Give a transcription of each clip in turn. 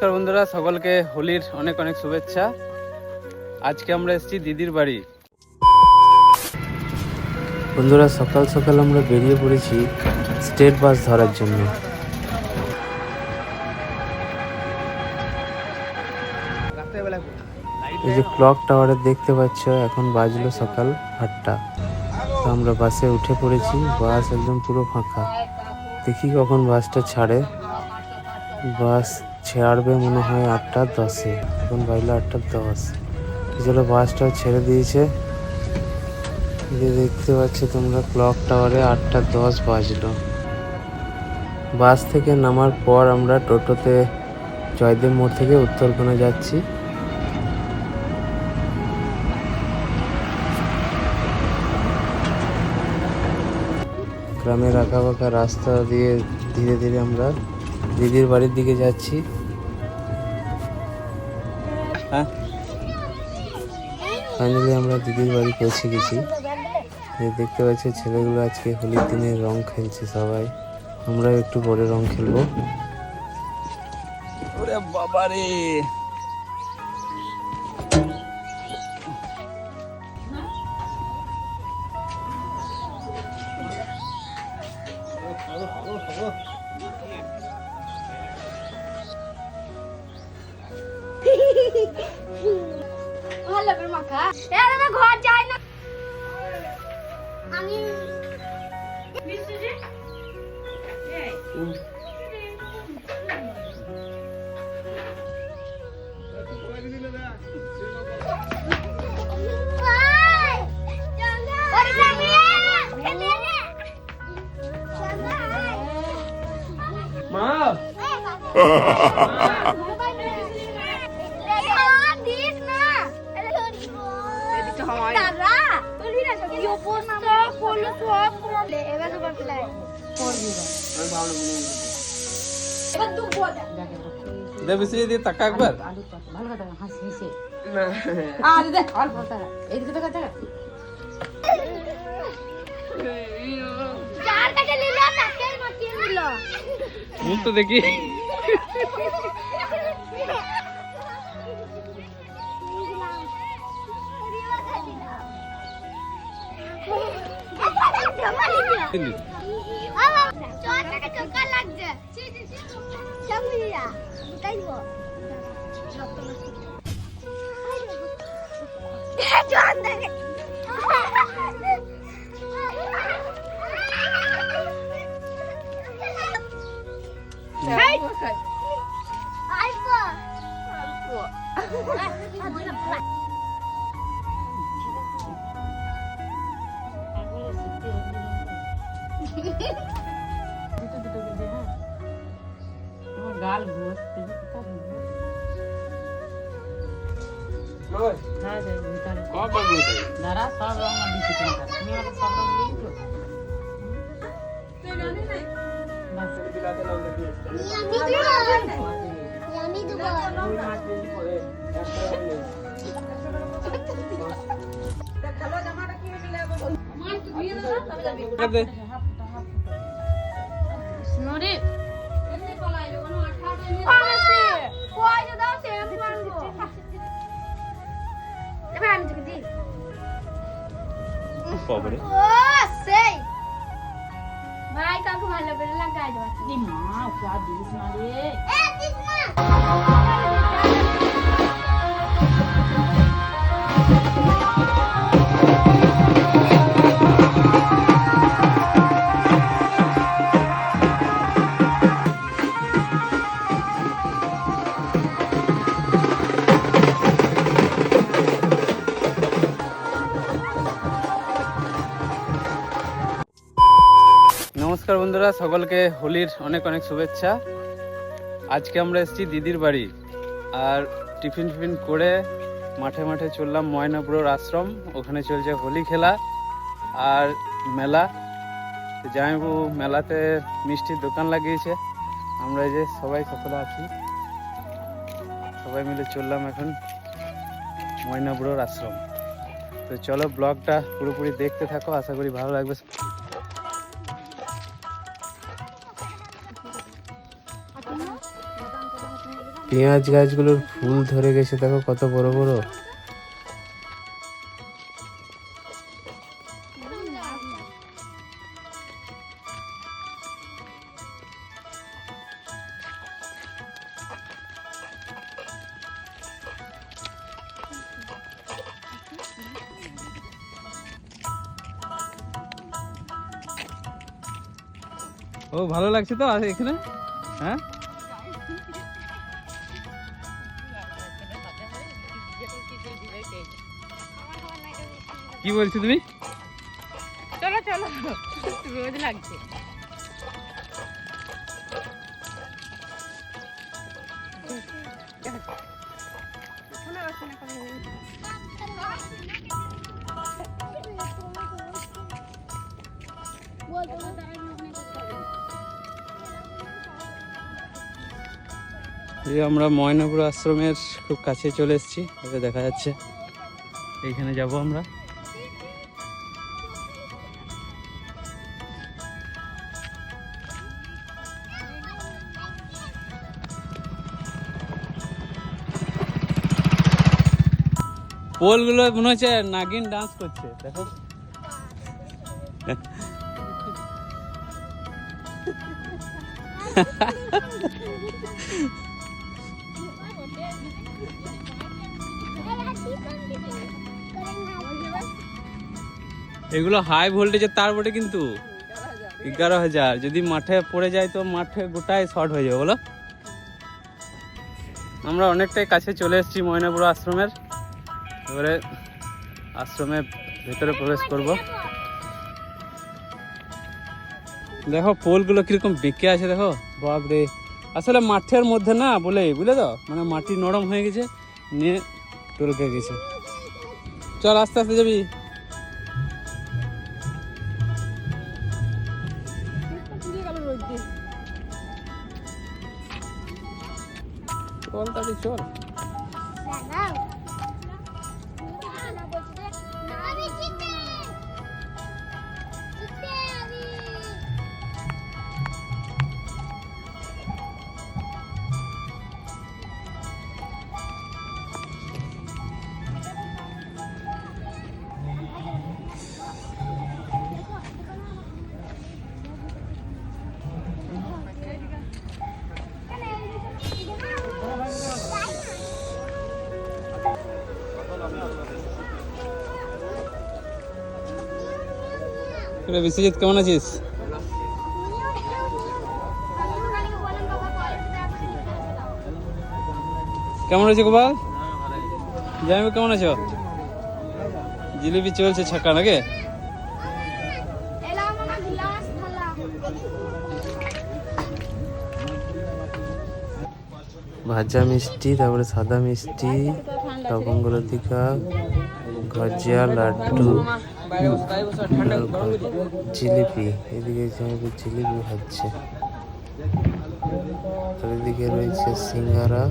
নমস্কার বন্ধুরা, সকলকে হোলির অনেক অনেক শুভেচ্ছা। আজকে আমরা এসেছি দিদির বাড়ি। বন্ধুরা, সকাল সকাল আমরা বেরিয়ে পড়েছি স্টেট বাস ধরার জন্য। এই যে ক্লক টাওয়ারে দেখতে পাচ্ছ, এখন বাজলো সকাল 8টা। তো আমরা বাসে উঠে পড়েছি। বাস একদম পুরো ফাঁকা। দেখি কখন বাসটা ছাড়ে। বাস ছাড়বে মনে হয় 8টা 10-এ। এখন বাজলো 8টা 10। চলো, বাসটাও ছেড়ে দিয়েছে। যে দেখতে পাচ্ছ তোমরা, ক্লক টাওয়ারে 8টা 10 বাজলো। বাস থেকে নামার পর আমরা টোটোতে জয়দেব মোড় থেকে উত্তরকোনা যাচ্ছি। গ্রামের আঁকা বাঁকা রাস্তা দিয়ে ধীরে ধীরে আমরা দিদির বাড়ির দিকে যাচ্ছি। ফাইনালি আমরা দিদির বাড়ি পৌঁছে গেছি। দেখতে পাচ্ছি ছেলেগুলো আজকে হোলির দিনে রং খেলছে সবাই। আমরাও একটু পরে রং খেলবো। ওরে বাবা রে, ভালো করে মাখা। আমি ঘর যাই না। আমি দিয়ে তাকা একবার। মুখ তো দেখি। ভাই কাকু ভালো করে লাগাই নমস্কার বন্ধুরা, সকলকে হোলির অনেক অনেক শুভেচ্ছা। আজকে আমরা এসেছি দিদির বাড়ি। আর টিফিন করে মাঠে মাঠে চললাম ময়নাপুরের আশ্রম। ওখানে চলছে হোলি খেলা আর মেলা। জামাইবাবু মেলাতে মিষ্টির দোকান লাগিয়েছে। আমরা এই যে সকলে আছি, সবাই মিলে চললাম এখন ময়নাপুরের আশ্রম। তো চলো, ব্লগটা পুরোপুরি দেখতে থাকো, আশা করি ভালো লাগবে। পেঁয়াজ গাছগুলোর ফুল ধরে গেছে, দেখো কত বড় বড়। ও ভালো লাগছে তো এখানে? হ্যাঁ, কি বলছো তুমি? চলো চলো, রোজ লাগছে। এই আমরা ময়নাপুর আশ্রমের খুব কাছে চলে এসেছি, এটা দেখা যাচ্ছে। এইখানে যাব আমরা। পোলগুলো মনে হচ্ছে নাগিন ডান্স করছে, দেখো। এগুলো হাই ভোল্টেজের তার বটে, কিন্তু 11,000। যদি মাঠে পড়ে যায় তো মাঠে গোটাই শর্ট হয়ে যাবে, বলো। আমরা অনেকটাই কাছে চলে এসেছি ময়নাপুর আশ্রমের। এবারে আশ্রমের ভেতরে প্রবেশ করব। দেখো পোলগুলো কিরকম বেঁকে আছে, দেখো বাপরে। আসলে মাঠের মধ্যে না বলে, বুঝলে তো, মানে মাটি নরম হয়ে গেছে, নিয়ে টলকে গেছে। চল আস্তে আস্তে যাবি। চল তাড়ি চল। বিশ্বজিৎ, কেমন আছিস? কেমন আছে গোপাল? জামাইবাবু কেমন আছো? জিলিপি চলছে ছাক্কা নাকি? ভাজা মিষ্টি, তারপরে সাদা মিষ্টি, লবঙ্গ লতিকা, গজা, লাড্ডু, জিলিপি। এদিকে জিলিপি ভাজছে, আর এদিকে রয়েছে সিঙ্গারা।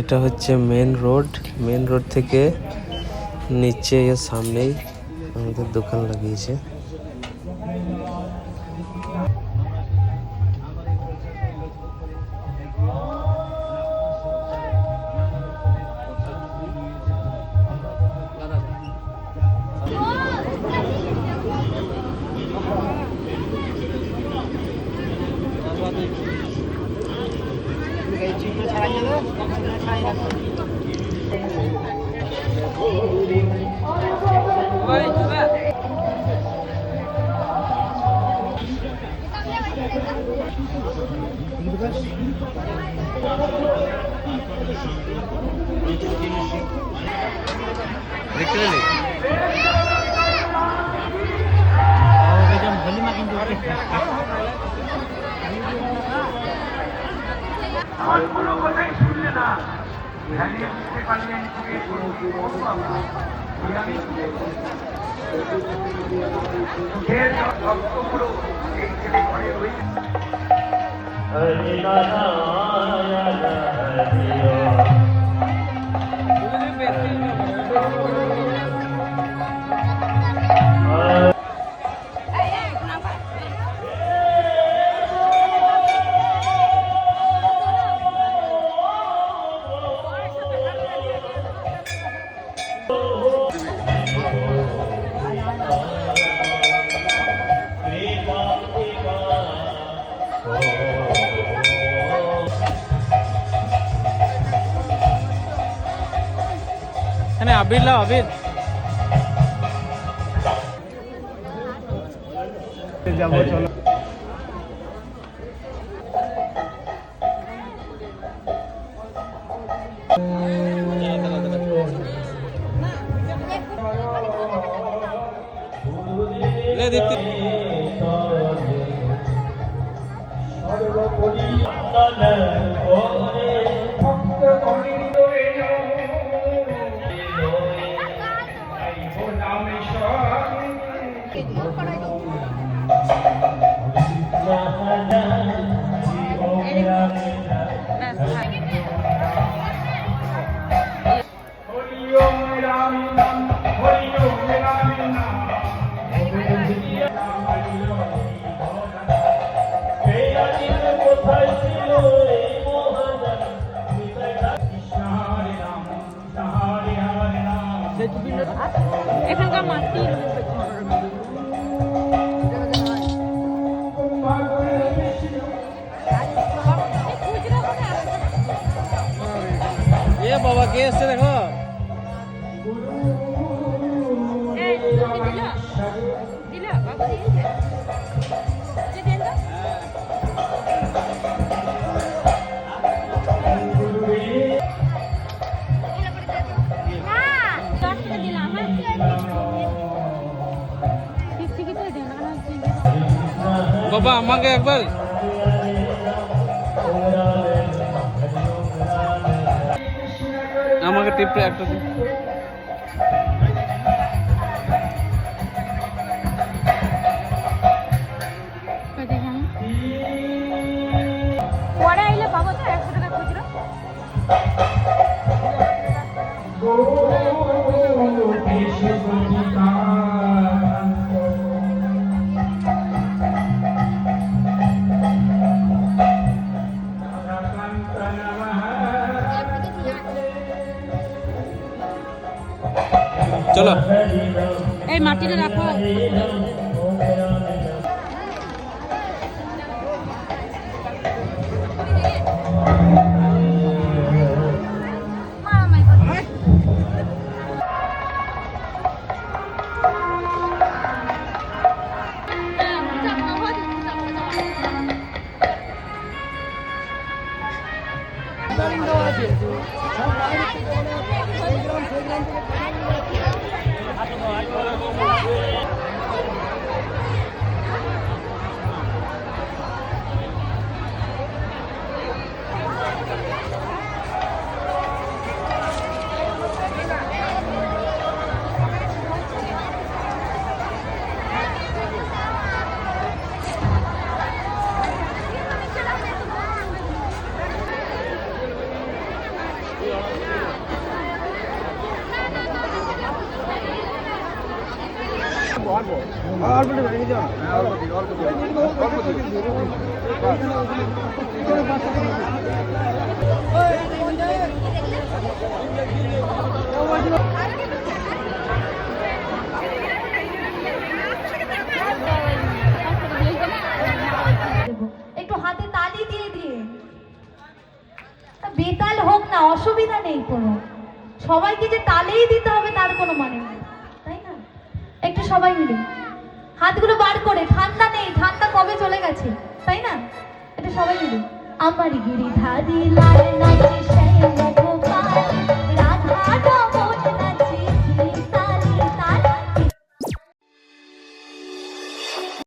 এটা হচ্ছে মেন রোড। মেন রোড থেকে নিচে এর সামনেই আমাদের দোকান লাগিয়েছে। দেখতে পেলি? আমার কোনো কথাই শুনলে না, ভ্যালিয়ে বুঝতে পারলেন ভক্তগুলো এই ছেলে ঘরে রয়েছে। আবির লাও আবির। যাবো চলো। ले दीप्ति। এখানকার মাটি ये बाबा के से देखो দিলা বাবু দিয়েছে দেন তো বাবা আমাকে একবার আমাকে টিপটা একটা দিন। পরে আইলে পাবো তো 100 টাকা খুচরো। চলো এই মাটিটা রাখো। একটু হাতে তালি দিয়ে দিয়ে বেতাল হোক না, অসুবিধা নেই কোনো। সবাইকে যে তালেই দিতে হবে তার কোনো মানে নেই, তাই না? একটু সবাই মিলে হাতগুলো বার করে, ঠান্ডা নেই, ঠান্ডা কবে চলে গেছে, তাই না? একটু সবাই মিলে। আমার গিরিধারী লাল নাচে শ্যাম